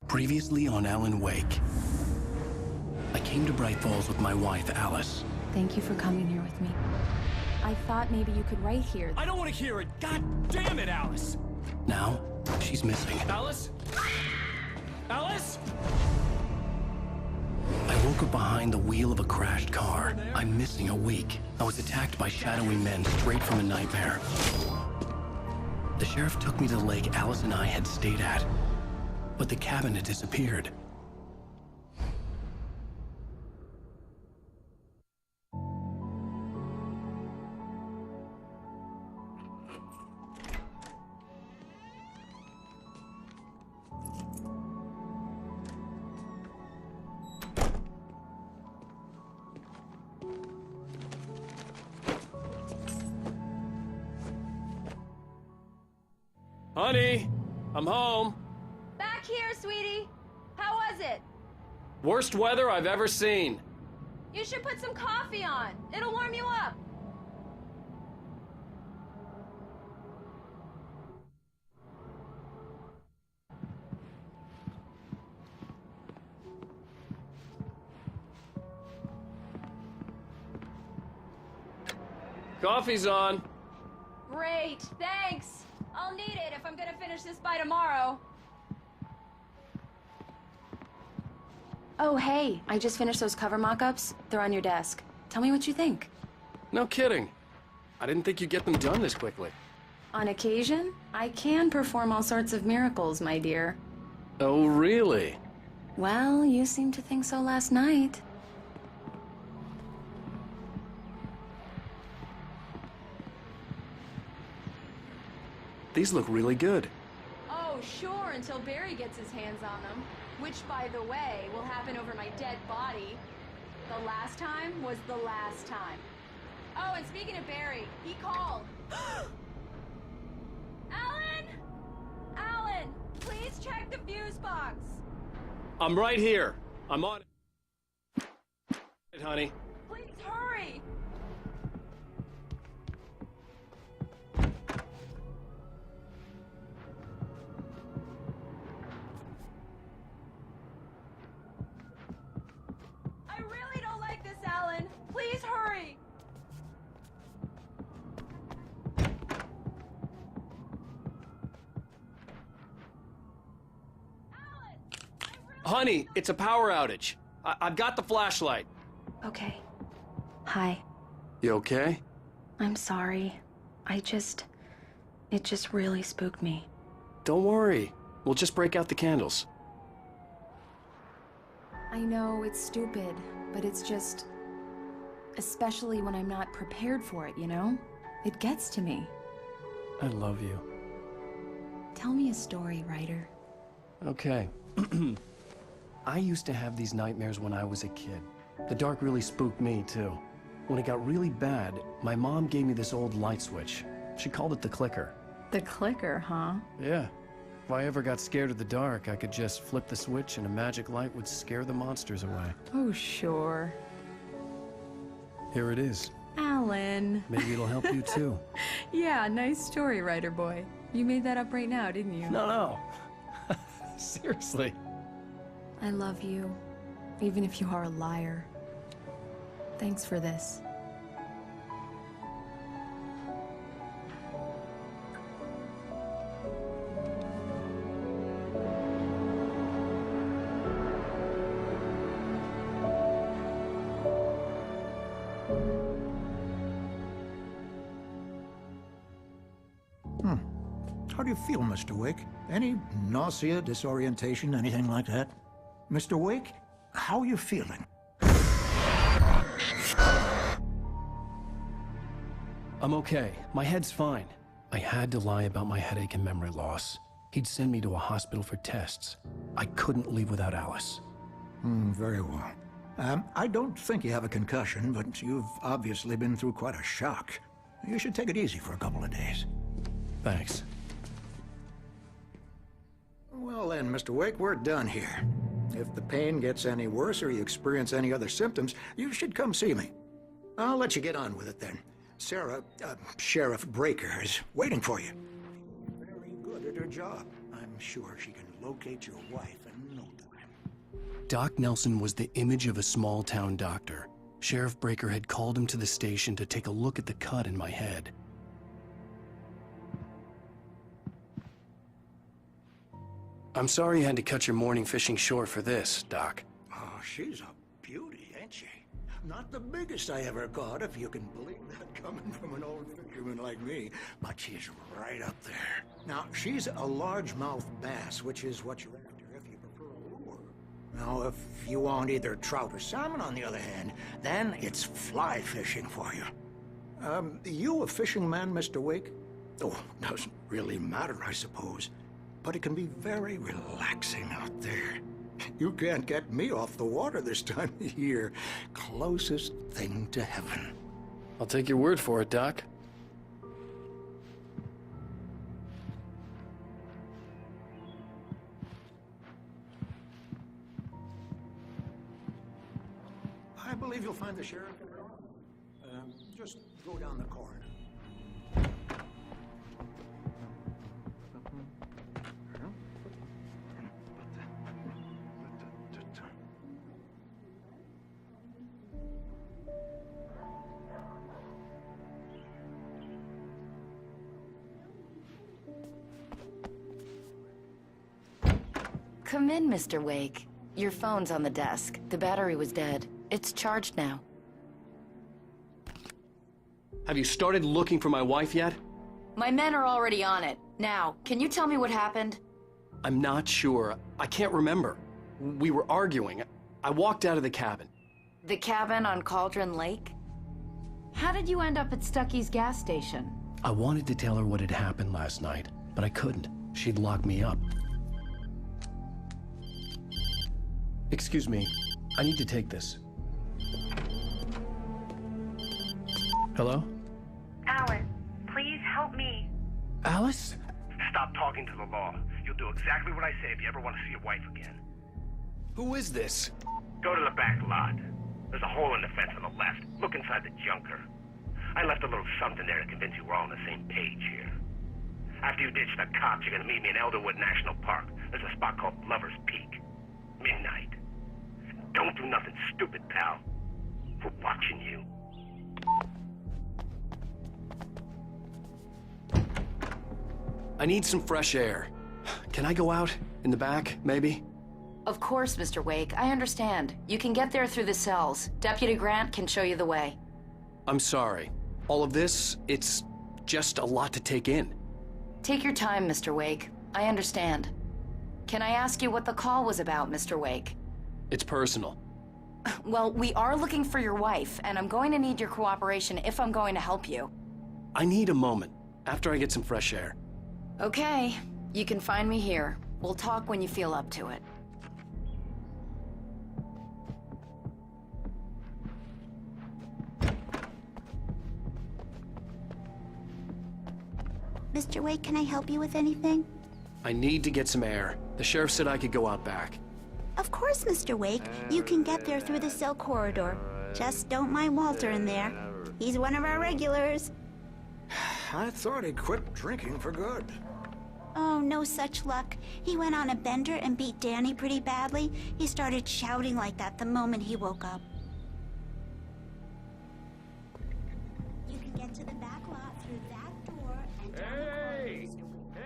Previously on Alan Wake. I came to Bright Falls with my wife, Alice. Thank you for coming here with me. I thought maybe you could write here. I don't want to hear it! God damn it, Alice! Now, she's missing. Alice? Alice? I woke up behind the wheel of a crashed car. I'm missing a week. I was attacked by shadowy men straight from a nightmare. The sheriff took me to the lake Alice and I had stayed at, but the cabin had disappeared. Honey, I'm home. Back here, sweetie. How was it? Worst weather I've ever seen. You should put some coffee on. It'll warm you up. Coffee's on. Great, thanks. I'll need it if I'm gonna finish this by tomorrow. Oh, hey, I just finished those cover mock-ups. They're on your desk. Tell me what you think. No kidding. I didn't think you'd get them done this quickly. On occasion, I can perform all sorts of miracles, my dear. Oh, really? Well, you seemed to think so last night. These look really good. Oh, sure, until Barry gets his hands on them. Which, by the way, will happen over my dead body. The last time was the last time. Oh, and speaking of Barry, he called. Alan! Alan, please check the fuse box. I'm right here. I'm on it, honey. Please hurry. I really don't like this, Alan. Please hurry. Alan, Honey, it's a power outage. I've got the flashlight. Okay. Hi. You okay? I'm sorry. It just really spooked me. Don't worry. We'll just break out the candles. I know it's stupid, but it's just... especially when I'm not prepared for it, you know? It gets to me. I love you. Tell me a story, writer. Okay. I used to have these nightmares when I was a kid. The dark really spooked me, too. When it got really bad, my mom gave me this old light switch. She called it the clicker. The clicker, huh? Yeah. If I ever got scared of the dark, I could just flip the switch and a magic light would scare the monsters away. Oh, sure. Here it is. Alan. Maybe it'll help you, too. Yeah, nice story, writer boy. You made that up right now, didn't you? No. Seriously. I love you, even if you are a liar. Thanks for this. How do you feel, Mr. Wake? Any nausea, disorientation, anything like that? Mr. Wake, how are you feeling? I'm okay. My head's fine. I had to lie about my headache and memory loss. He'd send me to a hospital for tests. I couldn't leave without Alice. Very well. I don't think you have a concussion, but you've obviously been through quite a shock. You should take it easy for a couple of days. Thanks. Well then, Mr. Wake, we're done here. If the pain gets any worse or you experience any other symptoms, you should come see me. I'll let you get on with it then. Sarah, Sheriff Breaker, is waiting for you. Very good at her job. I'm sure she can locate your wife in no time. Doc Nelson was the image of a small-town doctor. Sheriff Breaker had called him to the station to take a look at the cut in my head. I'm sorry you had to cut your morning fishing short for this, Doc. Oh, she's a beauty, ain't she? Not the biggest I ever caught, if you can believe that coming from an old fisherman like me, but she's right up there. Now, she's a largemouth bass, which is what you're after if you prefer a lure. Now, if you want either trout or salmon, on the other hand, then it's fly fishing for you. You a fishing man, Mr. Wake? Oh, doesn't really matter, I suppose. But it can be very relaxing out there. You can't get me off the water this time of year. Closest thing to heaven. I'll take your word for it, Doc. I believe you'll find the sheriff. Just go down the corridor. Come in, Mr. Wake. Your phone's on the desk. The battery was dead. It's charged now. Have you started looking for my wife yet? My men are already on it. Now, can you tell me what happened? I'm not sure. I can't remember. We were arguing. I walked out of the cabin. The cabin on Cauldron Lake? How did you end up at Stucky's gas station? I wanted to tell her what had happened last night, but I couldn't. She'd lock me up. Excuse me. I need to take this. Hello? Alice, please help me. Alice? Stop talking to the law. You'll do exactly what I say if you ever want to see your wife again. Who is this? Go to the back lot. There's a hole in the fence on the left. Look inside the junker. I left a little something there to convince you we're all on the same page here. After you ditch the cops, you're gonna meet me in Elderwood National Park. There's a spot called Lover's Peak. Midnight. Don't do nothing stupid, pal. We're watching you. I need some fresh air. Can I go out? In the back, maybe? Of course, Mr. Wake. I understand. You can get there through the cells. Deputy Grant can show you the way. I'm sorry. All of this, it's just a lot to take in. Take your time, Mr. Wake. I understand. Can I ask you what the call was about, Mr. Wake? It's personal. Well, we are looking for your wife, and I'm going to need your cooperation if I'm going to help you. I need a moment, after I get some fresh air. Okay. You can find me here. We'll talk when you feel up to it. Mr. Wake, can I help you with anything? I need to get some air. The sheriff said I could go out back. Of course, Mr. Wake. You can get there through the cell corridor. Just don't mind Walter in there. He's one of our regulars. I thought he'd quit drinking for good. Oh, no such luck. He went on a bender and beat Danny pretty badly. He started shouting like that the moment he woke up. You can get to the back lot through that door and down the corridor, Mr. Wake.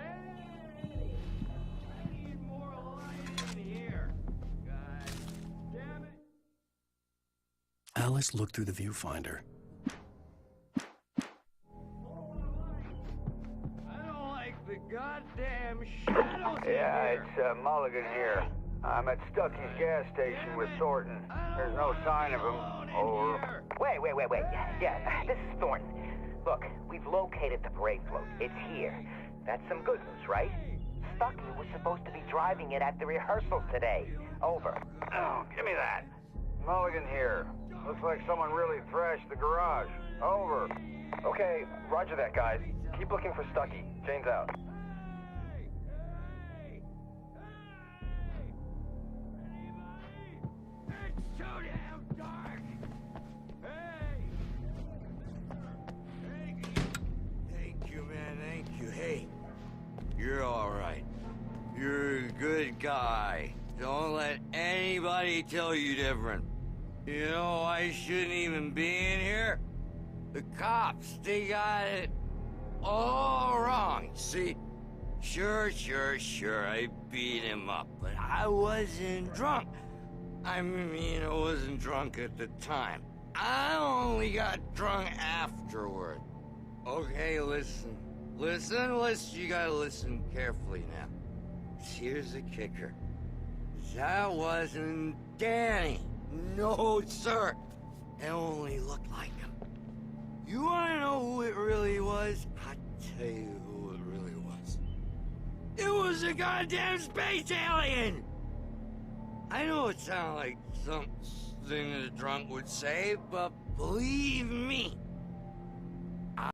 I need more light in here. God damn it. Alice looked through the viewfinder. I don't like the goddamn shadows in Yeah, here. it's Mulligan here. I'm at Stucky's gas station with Thornton. There's no sign of him. Over. Wait. Yeah, this is Thornton. Look, we've located the parade float. It's here. That's some good news, right? Stucky was supposed to be driving it at the rehearsal today. Over. Oh, give me that. Mulligan here. Looks like someone really thrashed the garage. Over. Okay, roger that, guys. Keep looking for Stucky. Jane's out. It's too damn dark. Hey. Thank you, man. Thank you. Hey, you're all right. You're good guy. Don't let anybody tell you different. You know, I shouldn't even be in here. The cops, they got it all wrong. See, sure, I beat him up, but I wasn't drunk. I mean, I wasn't drunk at the time. I only got drunk afterward. Okay, listen. You gotta listen carefully now. Here's the kicker. That wasn't Danny. No, sir. It only looked like him. You wanna know who it really was? I'll tell you who it really was. It was a goddamn space alien! I know it sounds like something a drunk would say, but believe me,